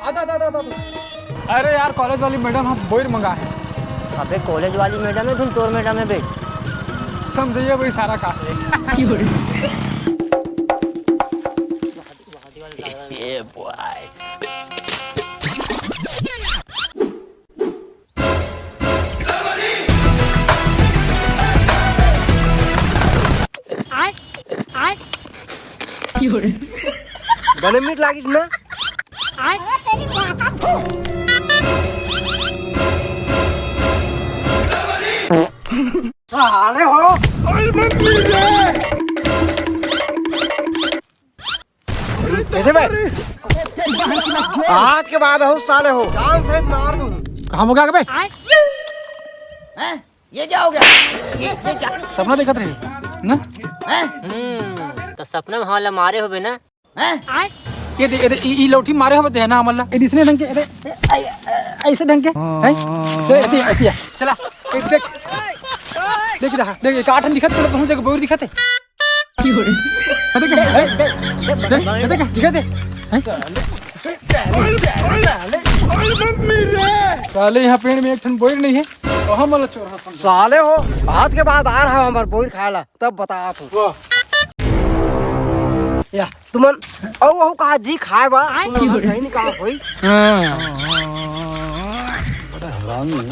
आता। अरे यार कॉलेज वाली मैडम हम बोर मंगा है। अबे कॉलेज वाली मैडम है, तुम तोर मैडम है बे। समझिए वही सारा काम है। ये बॉय बने मीट लागिस ना साले हो कैसे बे आज के बाद हो साले हो जान से मार दूं। कहाँ हो गया बे? ये क्या हो गया? ये क्या? सपना देखत रहे ना? तो सपना में हमारा मारे हो बे ना? ये दे ये लौटी मारे हो बे ना हमला ये दिसने ढंग के अरे ऐसे ढंग के हैं ऐसे चला देख देख देख काठन दिखत तो पहुंच जगह बोर दिखत है देख दिखत है साले यहाँ पेड़ में एक ठन बोर नहीं है तो हम वाला चोर है साले हो आज के बाद आ रहा है हमारे बोई खाला तब बता तू या तुमन औ कहा जी खाए बा कहीं नहीं कहा होई बड़ा हरामी हो